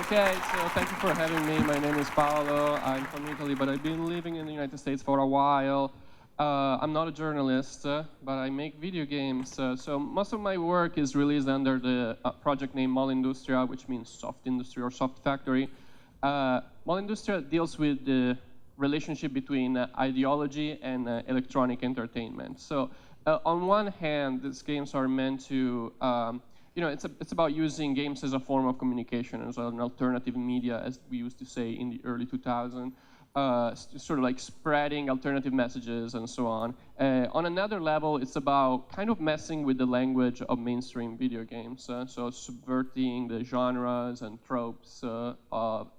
Okay, so thank you for having me. My name is Paolo. I'm from Italy, but I've been living in the United States for a while. I'm not a journalist, but I make video games. So most of my work is released under the project name Molindustria, which means soft industry or soft factory. Molindustria deals with the relationship between ideology and electronic entertainment. So on one hand, these games are meant to it's about using games as a form of communication, as an alternative media, as we used to say in the early 2000s, sort of like spreading alternative messages and so on. On another level, it's about kind of messing with the language of mainstream video games, so subverting the genres and tropes of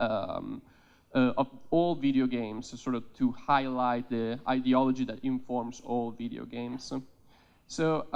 all video games, sort of to highlight the ideology that informs all video games. So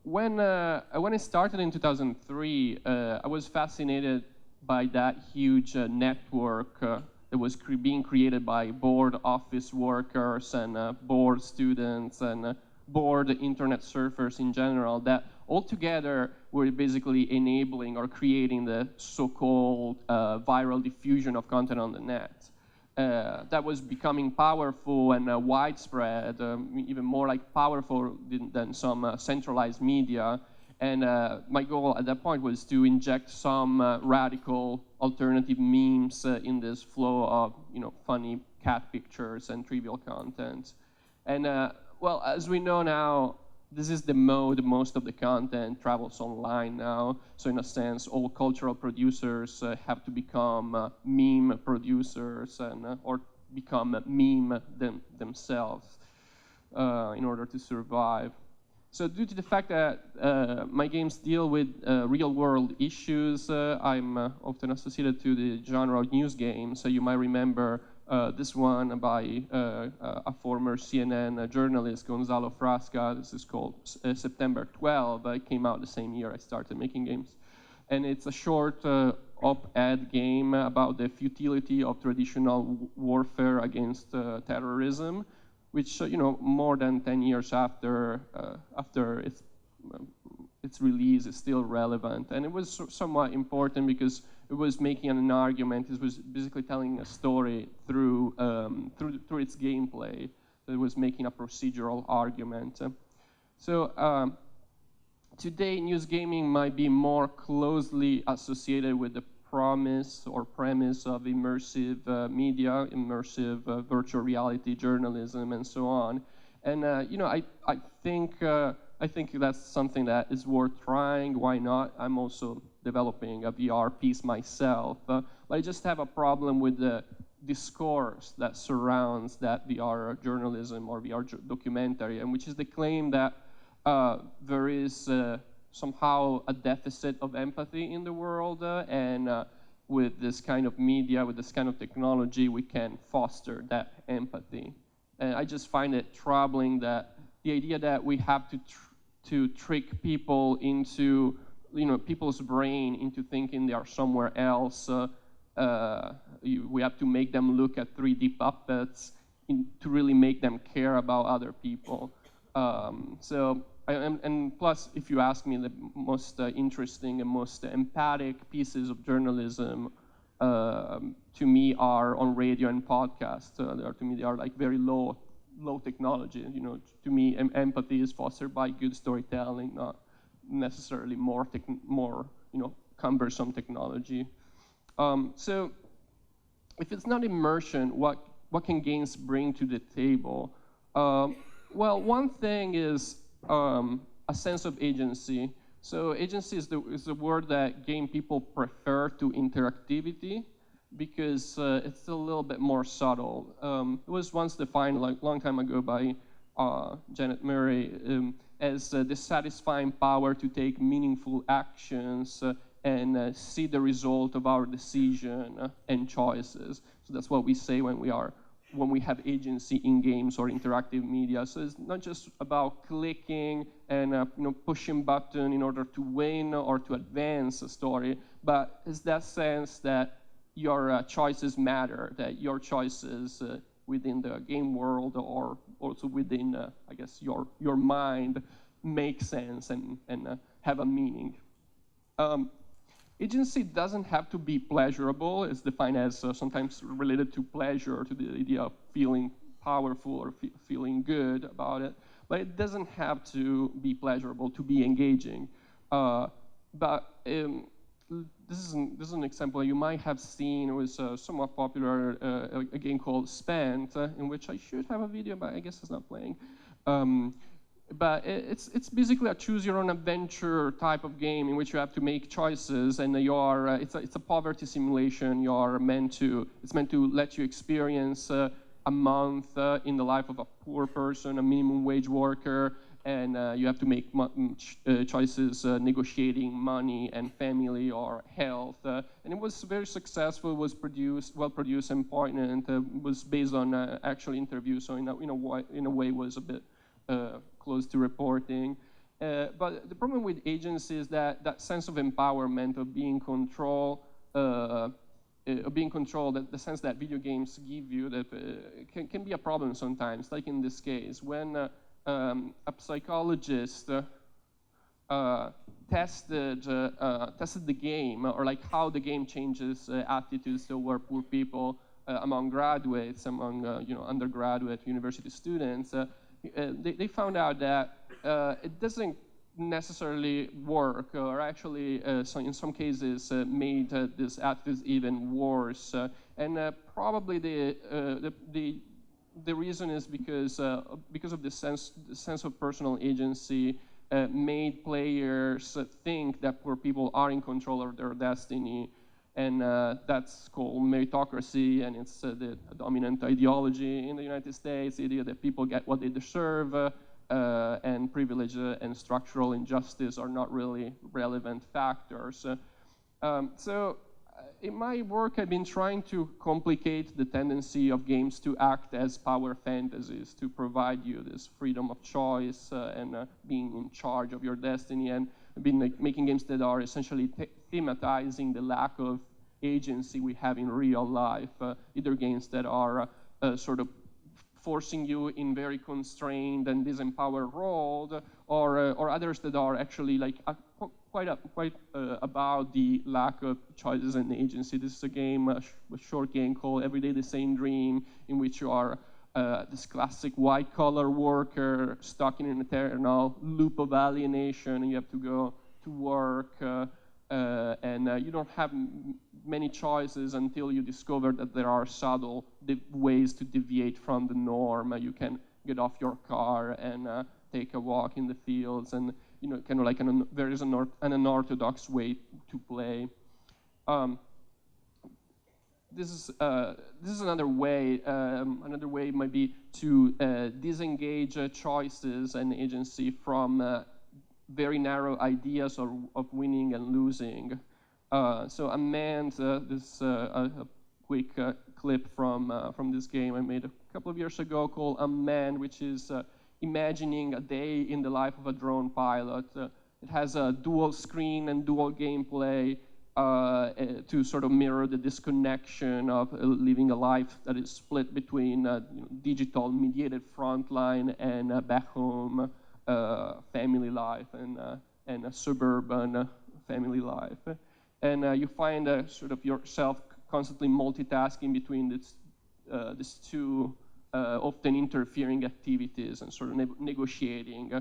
when I started in 2003, I was fascinated by that huge network that was being created by bored office workers and bored students and bored internet surfers in general, that all together were basically enabling or creating the so-called viral diffusion of content on the net. That was becoming powerful and widespread, even more like powerful than some centralized media. And my goal at that point was to inject some radical alternative memes in this flow of funny cat pictures and trivial content. And well, as we know now, this is the mode most of the content travels online now. So in a sense, all cultural producers have to become meme producers and or become meme themselves in order to survive. So due to the fact that my games deal with real-world issues, I'm often associated to the genre of news games. So you might remember this one by a former CNN journalist, Gonzalo Frasca. This is called September 12. It came out the same year I started making games. And it's a short op-ed game about the futility of traditional warfare against terrorism, which, more than 10 years after its release is still relevant. And it was somewhat important because it was making an argument. It was basically telling a story through its gameplay. So it was making a procedural argument. So today, news gaming might be more closely associated with the promise or premise of immersive media, immersive virtual reality journalism, and so on. And I think that's something that is worth trying. Why not? I'm also developing a VR piece myself, but I just have a problem with the discourse that surrounds that VR journalism or VR documentary, and which is the claim that there is somehow a deficit of empathy in the world, and with this kind of media, with this kind of technology, we can foster that empathy. And I just find it troubling that the idea that we have to trick people into, people's brain into thinking they are somewhere else. We have to make them look at 3D puppets to really make them care about other people. And plus, if you ask me, the most interesting and most empathic pieces of journalism to me are on radio and podcasts. To me, they are like very low technology. To me, empathy is fostered by good storytelling, not necessarily more cumbersome technology. So, if it's not immersion, what can games bring to the table? Well, one thing is a sense of agency. So agency is the word that game people prefer to interactivity because it's a little bit more subtle. It was once defined a long time ago by Janet Murray as the satisfying power to take meaningful actions and see the result of our decision and choices. So that's what we say when we have agency in games or interactive media. So it's not just about clicking and pushing button in order to win or to advance a story, but it's that sense that your choices matter, that your choices within the game world or also within, I guess, your mind make sense and have a meaning. Agency doesn't have to be pleasurable. It's defined as sometimes related to pleasure, to the idea of feeling powerful or feeling good about it. But it doesn't have to be pleasurable to be engaging. This is an example you might have seen. It was somewhat popular, a game called Spent, in which I should have a video, but I guess it's not playing. But it's basically a choose-your-own-adventure type of game in which you have to make choices, and it's a poverty simulation. It's meant to let you experience a month in the life of a poor person, a minimum wage worker, and you have to make choices negotiating money and family or health. And it was very successful. It was well produced and poignant. It was based on actual interviews, so in a way was a bit close to reporting. But the problem with agency is that sense of empowerment, of being controlled, the sense that video games give you, that can be a problem sometimes, like in this case, when a psychologist tested the game, or like how the game changes attitudes toward poor people among graduates, among undergraduate university students. They found out that it doesn't necessarily work, or actually, in some cases, made this attitudes even worse. And probably the reason is because of the sense of personal agency made players think that poor people are in control of their destiny, and that's called meritocracy, and it's the dominant ideology in the United States, the idea that people get what they deserve, and privilege and structural injustice are not really relevant factors. So in my work, I've been trying to complicate the tendency of games to act as power fantasies, to provide you this freedom of choice and being in charge of your destiny. And I've been making games that are essentially thematizing the lack of agency we have in real life, either games that are sort of forcing you in very constrained and disempowered role, or others that are actually like quite about the lack of choices and agency. This is a game, a short game called Every Day the Same Dream, in which you are this classic white-collar worker stuck in an eternal loop of alienation, and you have to go to work, and you don't have many choices until you discover that there are subtle ways to deviate from the norm. You can get off your car and take a walk in the fields, and kind of like there is an unorthodox way to play. This is another way. Another way might be to disengage choices and agency from very narrow ideas of winning and losing. So a quick clip from this game I made a couple of years ago called Unmanned, which is imagining a day in the life of a drone pilot. It has a dual screen and dual gameplay to sort of mirror the disconnection of living a life that is split between digital mediated frontline and back home family life and a suburban family life. And you find sort of yourself constantly multitasking between these two often interfering activities and sort of negotiating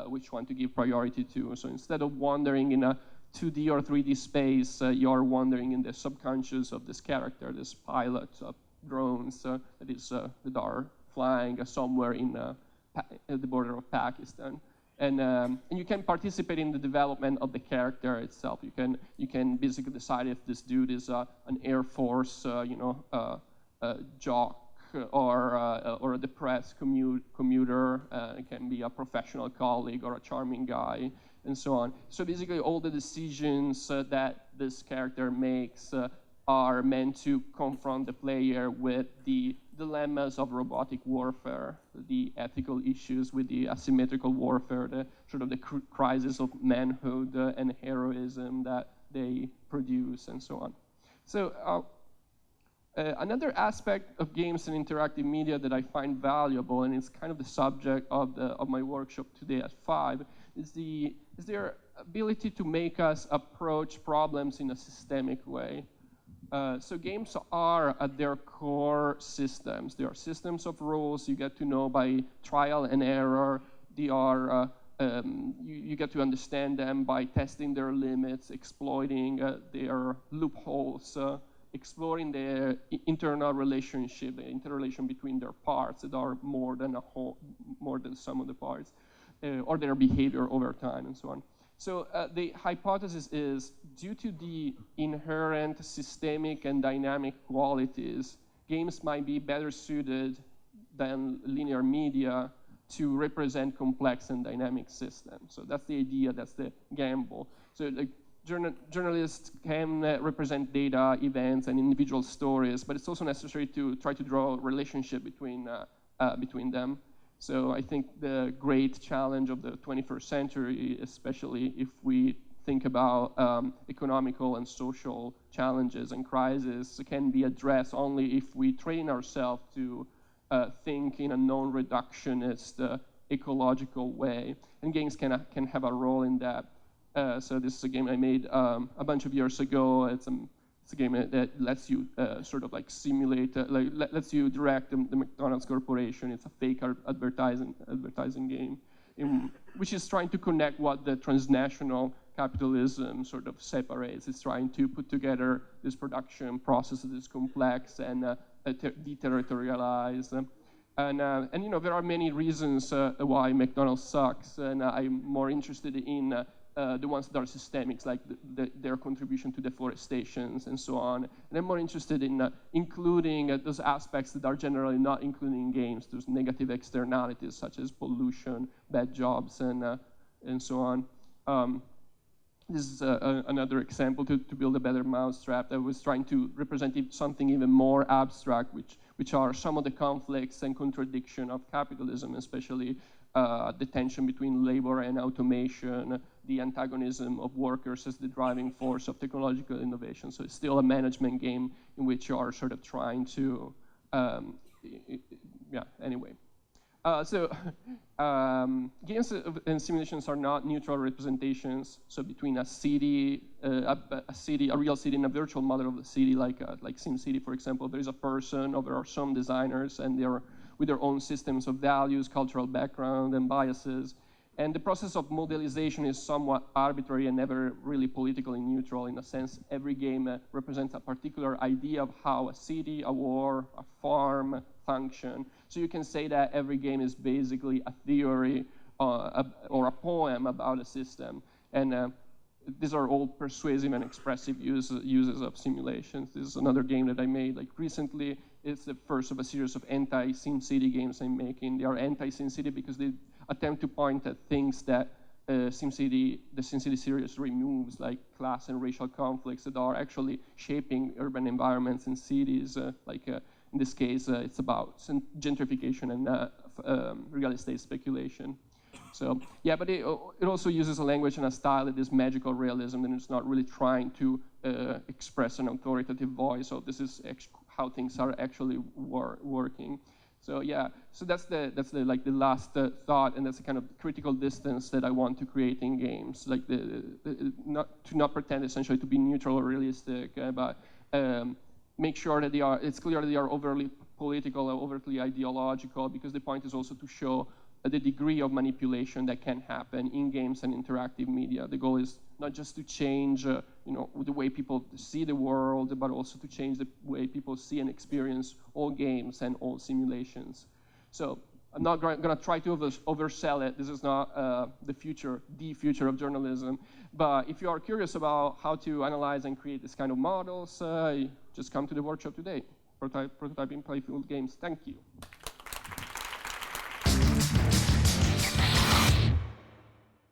which one to give priority to. So instead of wandering in a 2D or 3D space, you're wandering in the subconscious of this character, this pilot of drones that are flying somewhere at the border of Pakistan. And you can participate in the development of the character itself. You can basically decide if this dude is an Air Force, jock, or a depressed commuter. It can be a professional colleague or a charming guy, and so on. So basically, all the decisions that this character makes are meant to confront the player with the dilemmas of robotic warfare, the ethical issues with the asymmetrical warfare, the sort of the crisis of manhood and heroism that they produce, and so on. So another aspect of games and interactive media that I find valuable, and it's kind of the subject of my workshop today at 5, is their ability to make us approach problems in a systemic way. So games are, at their core, systems. They are systems of rules you get to know by trial and error. They are, you get to understand them by testing their limits, exploiting their loopholes, exploring their internal relationship, the interrelation between their parts that are more than a whole, more than some of the parts, or their behavior over time and so on. So the hypothesis is, due to the inherent systemic and dynamic qualities, games might be better suited than linear media to represent complex and dynamic systems. So that's the idea, that's the gamble. So like, journalists can represent data, events, and individual stories, but it's also necessary to try to draw a relationship between them. So I think the great challenge of the 21st century, especially if we think about economical and social challenges and crises, can be addressed only if we train ourselves to think in a non-reductionist, ecological way. And games can have a role in that. So this is a game I made a bunch of years ago. It's a game that lets you sort of like simulate, lets you direct the McDonald's Corporation. It's a fake advertising game, which is trying to connect what the transnational capitalism sort of separates. It's trying to put together this production process that is complex and deterritorialized. And you know, there are many reasons why McDonald's sucks, and I'm more interested in the ones that are systemic, like their contribution to deforestations and so on. And I'm more interested in including those aspects that are generally not included in games, those negative externalities such as pollution, bad jobs, and so on. This is another example to build a better mousetrap that was trying to represent something even more abstract, which are some of the conflicts and contradiction of capitalism, especially the tension between labor and automation, the antagonism of workers as the driving force of technological innovation. So it's still a management game in which you are sort of trying to, yeah, anyway. Games and simulations are not neutral representations. So between a city, a real city, and a virtual model of the city, like SimCity, for example, there is a person, or there are some designers, and they are with their own systems of values, cultural background, and biases. And the process of modelization is somewhat arbitrary and never really politically neutral. In a sense, every game represents a particular idea of how a city, a war, a farm function. So you can say that every game is basically a theory or a poem about a system. And these are all persuasive and expressive uses of simulations. This is another game that I made like recently. It's the first of a series of anti-SimCity games I'm making. They are anti-SimCity because they attempt to point at things that the SimCity series removes, like class and racial conflicts that are actually shaping urban environments in cities. In this case, it's about gentrification and real estate speculation. So yeah, but it also uses a language and a style that is magical realism, and it's not really trying to express an authoritative voice. So this is how things are actually working. So yeah, so that's the last thought, and that's the kind of critical distance that I want to create in games, like not pretend essentially to be neutral or realistic, but make sure that it's clear that they are overly political or overtly ideological, because the point is also to show the degree of manipulation that can happen in games and interactive media. The goal is not just to change the way people see the world, but also to change the way people see and experience all games and all simulations. So I'm not going to try to oversell it. This is not the future of journalism. But if you are curious about how to analyze and create this kind of models, just come to the workshop today, prototyping playfield games. Thank you.